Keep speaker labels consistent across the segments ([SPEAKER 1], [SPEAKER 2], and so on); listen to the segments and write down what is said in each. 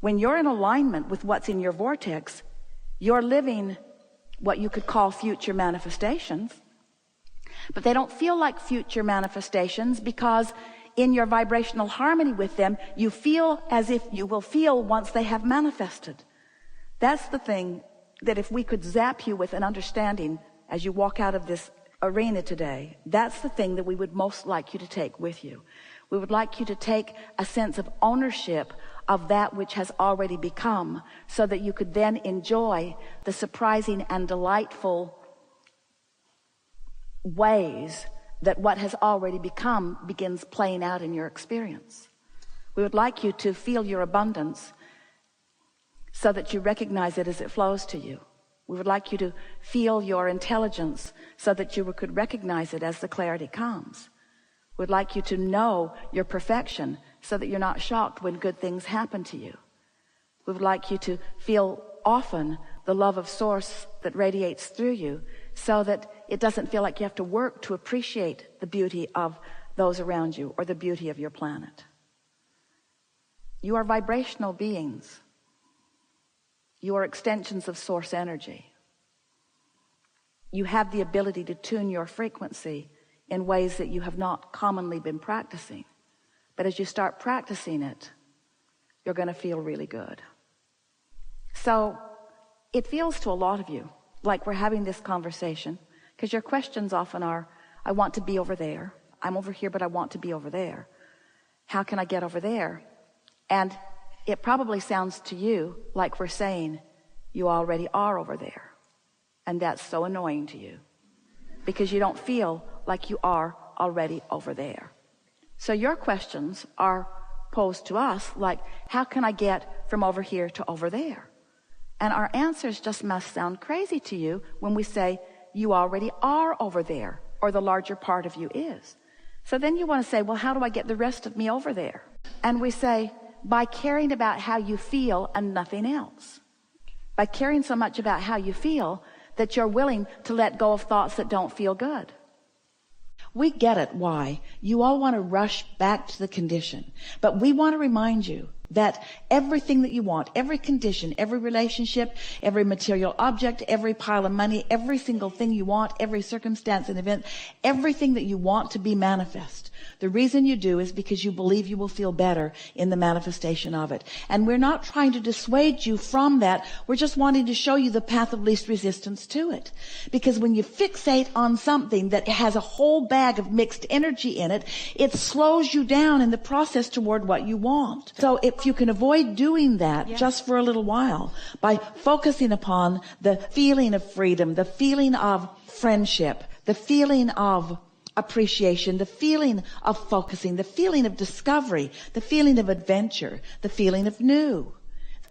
[SPEAKER 1] When you're in alignment with what's in your vortex, you're living what you could call future manifestations, but they don't feel like future manifestations because in your vibrational harmony with them, you feel as if you will feel once they have manifested. That's the thing that if we could zap you with an understanding as you walk out of this arena today, that's the thing that we would most like you to take with you. We would like you to take a sense of ownership of that which has already become, so that you could then enjoy the surprising and delightful ways that what has already become begins playing out in your experience. We would like you to feel your abundance so that you recognize it as it flows to you. We would like you to feel your intelligence so that you could recognize it as the clarity comes. We'd like you to know your perfection so that you're not shocked when good things happen to you. We would like you to feel often the love of Source that radiates through you, so that it doesn't feel like you have to work to appreciate the beauty of those around you or the beauty of your planet. You are vibrational beings. You are extensions of Source energy. You have the ability to tune your frequency in ways that you have not commonly been practicing. But as you start practicing it, you're going to feel really good. So it feels to a lot of you like we're having this conversation, because your questions often are, I want to be over there. I'm over here, but I want to be over there. How can I get over there? And it probably sounds to you like we're saying, you already are over there. And that's so annoying to you, because you don't feel like you are already over there. So your questions are posed to us like, how can I get from over here to over there? And our answers just must sound crazy to you when we say, you already are over there, or the larger part of you is. So then you want to say, well, how do I get the rest of me over there? And we say, by caring about how you feel and nothing else. By caring so much about how you feel that you're willing to let go of thoughts that don't feel good. We get it, why. You all want to rush back to the condition. But we want to remind you that everything that you want, every condition, every relationship, every material object, every pile of money, every single thing you want, every circumstance and event, everything that you want to be manifest. The reason you do is because you believe you will feel better in the manifestation of it. And we're not trying to dissuade you from that. We're just wanting to show you the path of least resistance to it. Because when you fixate on something that has a whole bag of mixed energy in it, it slows you down in the process toward what you want. So if you can avoid doing that just for a little while by focusing upon the feeling of freedom, the feeling of friendship, the feeling of appreciation, the feeling of focusing, the feeling of discovery, the feeling of adventure, the feeling of new,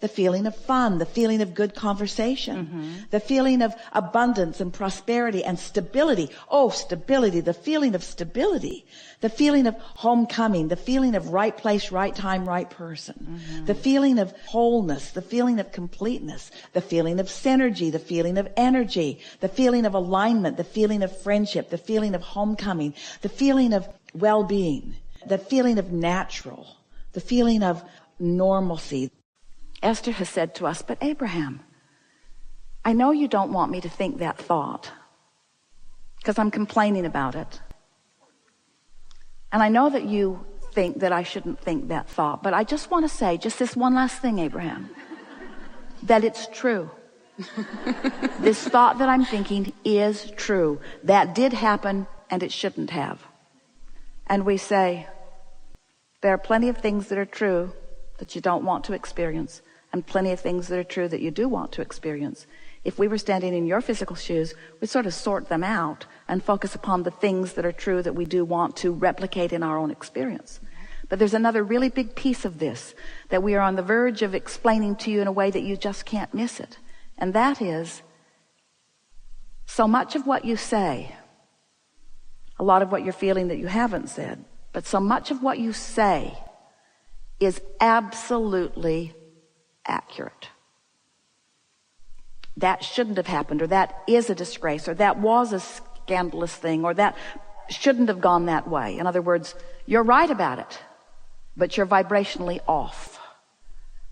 [SPEAKER 1] the feeling of fun, the feeling of good conversation, the feeling of abundance and prosperity and stability. Oh, stability, the feeling of stability, the feeling of homecoming, the feeling of right place, right time, right person, the feeling of wholeness, the feeling of completeness, the feeling of synergy, the feeling of energy, the feeling of alignment, the feeling of friendship, the feeling of homecoming, the feeling of well-being, the feeling of natural, the feeling of normalcy. Esther has said to us, but Abraham, I know you don't want me to think that thought because I'm complaining about it. And I know that you think that I shouldn't think that thought, but I just want to say just this one last thing, Abraham, that it's true. This thought that I'm thinking is true. That did happen and it shouldn't have. And we say, there are plenty of things that are true that you don't want to experience, and plenty of things that are true that you do want to experience. If we were standing in your physical shoes, we'd sort of sort them out and focus upon the things that are true that we do want to replicate in our own experience. But there's another really big piece of this that we are on the verge of explaining to you in a way that you just can't miss it. And that is, so much of what you say, a lot of what you're feeling that you haven't said, but so much of what you say is absolutely accurate. That shouldn't have happened, or that is a disgrace, or that was a scandalous thing, or that shouldn't have gone that way. In other words, you're right about it, but you're vibrationally off.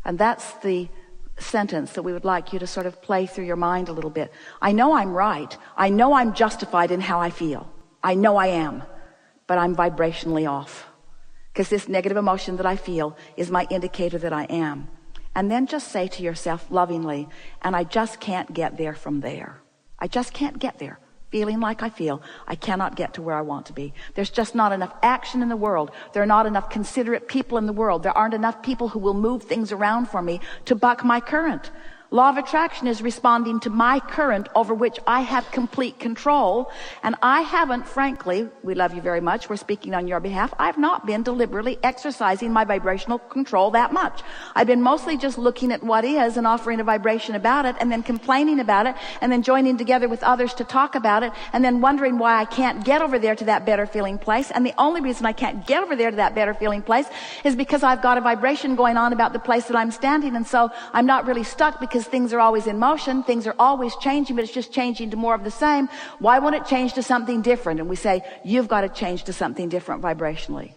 [SPEAKER 1] And that's the sentence that we would like you to sort of play through your mind a little bit. I know I'm right. I know I'm justified in how I feel. I know I am, but I'm vibrationally off, because this negative emotion that I feel is my indicator that I am. And then just say to yourself lovingly, and I just can't get there from there. I just can't get there. Feeling like I feel, I cannot get to where I want to be. There's just not enough action in the world. There are not enough considerate people in the world. There aren't enough people who will move things around for me to buck my current. Law of attraction is responding to my current over which I have complete control. And I haven't, frankly, we love you very much, we're speaking on your behalf, I've not been deliberately exercising my vibrational control that much. I've been mostly just looking at what is and offering a vibration about it, and then complaining about it, and then joining together with others to talk about it, and then wondering why I can't get over there to that better feeling place. And the only reason I can't get over there to that better feeling place is because I've got a vibration going on about the place that I'm standing, and so I'm not really stuck, because things are always in motion, things are always changing, but it's just changing to more of the same. Why won't it change to something different? And we say, you've got to change to something different vibrationally.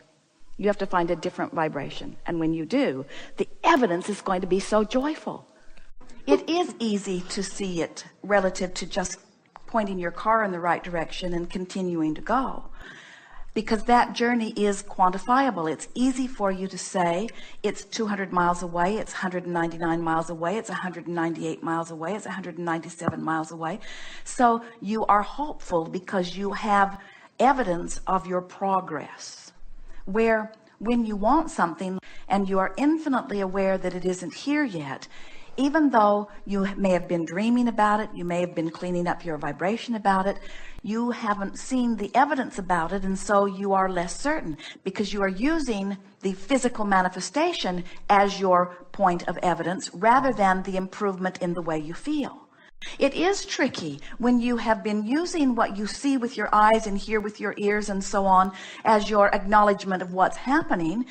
[SPEAKER 1] You have to find a different vibration. And when you do, the evidence is going to be so joyful. It is easy to see it relative to just pointing your car in the right direction and continuing to go, because that journey is quantifiable. It's easy for you to say it's 200 miles away, it's 199 miles away, it's 198 miles away, it's 197 miles away. So you are hopeful because you have evidence of your progress. Where when you want something and you are infinitely aware that it isn't here yet, even though you may have been dreaming about it, you may have been cleaning up your vibration about it, you haven't seen the evidence about it, and so you are less certain, because you are using the physical manifestation as your point of evidence rather than the improvement in the way you feel. It is tricky when you have been using what you see with your eyes and hear with your ears and so on as your acknowledgement of what's happening,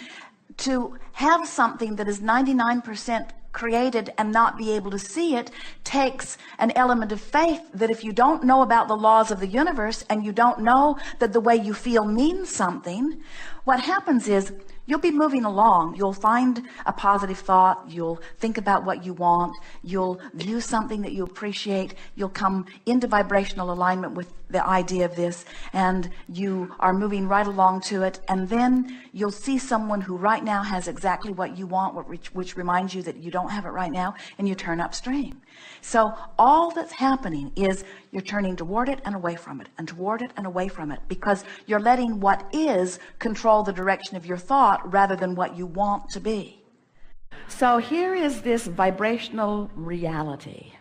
[SPEAKER 1] to have something that is 99% created and not be able to see it. Takes an element of faith that if you don't know about the laws of the universe and you don't know that the way you feel means something, what happens is you'll be moving along. You'll find a positive thought. You'll think about what you want. You'll view something that you appreciate. You'll come into vibrational alignment with the idea of this, and you are moving right along to it. And then you'll see someone who right now has exactly what you want, which reminds you that you don't have it right now, and you turn upstream. So all that's happening is you're turning toward it and away from it, and toward it and away from it, because you're letting what is control the direction of your thought rather than what you want to be. So here is this vibrational reality.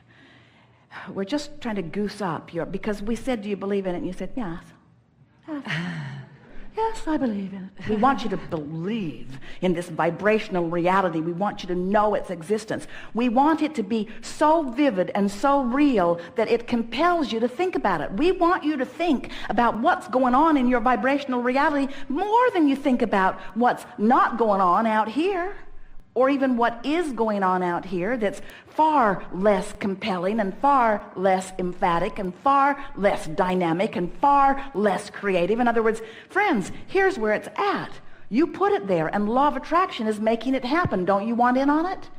[SPEAKER 1] We're just trying to goose up because we said, do you believe in it? And you said, yes. Yes, I believe in it. We want you to believe in this vibrational reality. We want you to know its existence. We want it to be so vivid and so real that it compels you to think about it. We want you to think about what's going on in your vibrational reality more than you think about what's not going on out here, or even what is going on out here that's far less compelling and far less emphatic and far less dynamic and far less creative. In other words, friends, here's where it's at. You put it there, and law of attraction is making it happen. Don't you want in on it?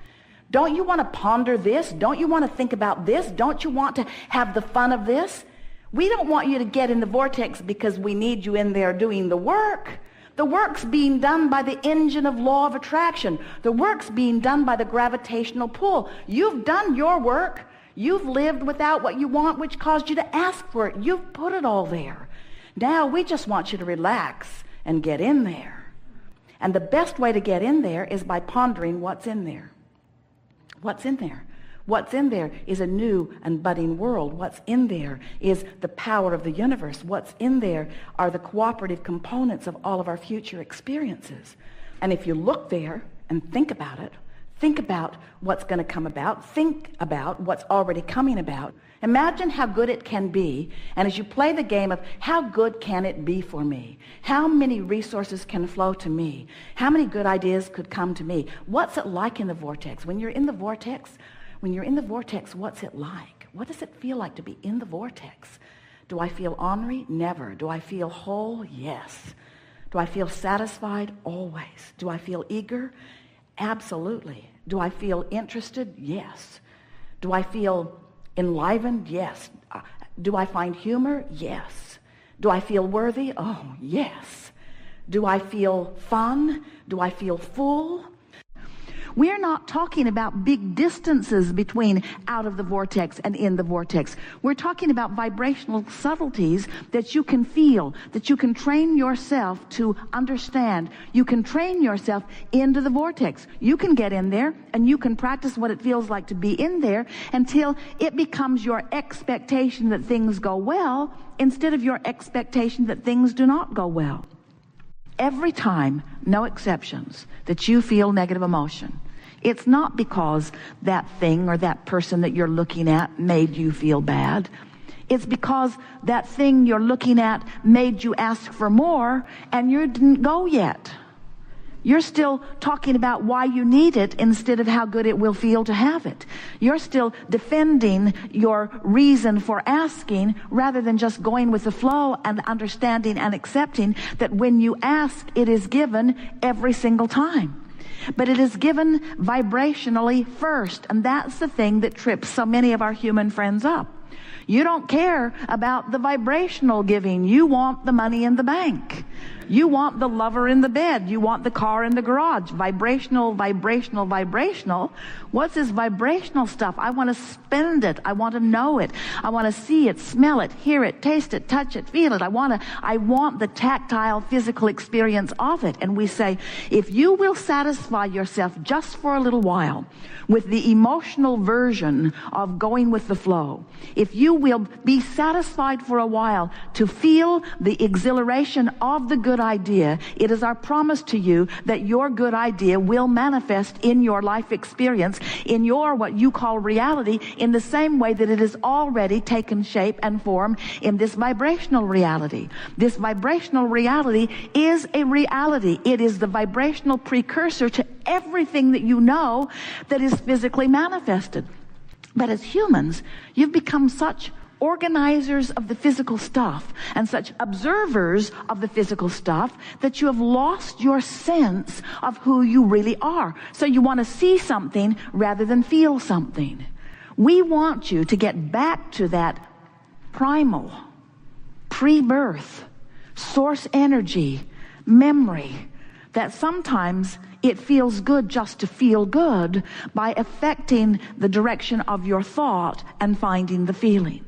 [SPEAKER 1] Don't you want to ponder this? Don't you want to think about this? Don't you want to have the fun of this? We don't want you to get in the vortex because we need you in there doing the work. The work's being done by the engine of law of attraction. The work's being done by the gravitational pull. You've done your work. You've lived without what you want, which caused you to ask for it. You've put it all there. Now we just want you to relax and get in there. And the best way to get in there is by pondering what's in there. What's in there? What's in there is a new and budding world. What's in there is the power of the universe. What's in there are the cooperative components of all of our future experiences. And if you look there and think about it, think about what's going to come about, think about what's already coming about, imagine how good it can be. And as you play the game of how good can it be for me, how many resources can flow to me, how many good ideas could come to me, what's it like in the vortex? When you're in the vortex, what's it like? What does it feel like to be in the vortex? Do I feel ornery? Never. Do I feel whole? Yes. Do I feel satisfied? Always. Do I feel eager? Absolutely. Do I feel interested? Yes. Do I feel enlivened? Yes. Do I find humor? Yes. Do I feel worthy? Oh, yes. Do I feel fun? Do I feel full? We're not talking about big distances between out of the vortex and in the vortex. We're talking about vibrational subtleties that you can feel, that you can train yourself to understand. You can train yourself into the vortex. You can get in there and you can practice what it feels like to be in there until it becomes your expectation that things go well instead of your expectation that things do not go well. Every time, no exceptions, that you feel negative emotion, it's not because that thing or that person that you're looking at made you feel bad. It's because that thing you're looking at made you ask for more and you didn't go yet. You're still talking about why you need it instead of how good it will feel to have it. You're still defending your reason for asking rather than just going with the flow and understanding and accepting that when you ask, it is given every single time. But it is given vibrationally first, and that's the thing that trips so many of our human friends up. You don't care about the vibrational giving. You want the money in the bank. You want the lover in the bed. You want the car in the garage. Vibrational, vibrational, vibrational. What's this vibrational stuff? I want to spend it. I want to know it. I want to see it, smell it, hear it, taste it, touch it, feel it. I want the tactile, physical experience of it. And we say, if you will satisfy yourself just for a little while with the emotional version of going with the flow, if you will be satisfied for a while to feel the exhilaration of the good idea, it is our promise to you that your good idea will manifest in your life experience, in your what you call reality, in the same way that it has already taken shape and form in this vibrational reality. This vibrational reality is a reality. It is the vibrational precursor to everything that you know that is physically manifested. But as humans, you've become such organizers of the physical stuff and such observers of the physical stuff that you have lost your sense of who you really are. So you want to see something rather than feel something. We want you to get back to that primal, pre-birth, source energy, memory, that sometimes it feels good just to feel good by affecting the direction of your thought and finding the feeling.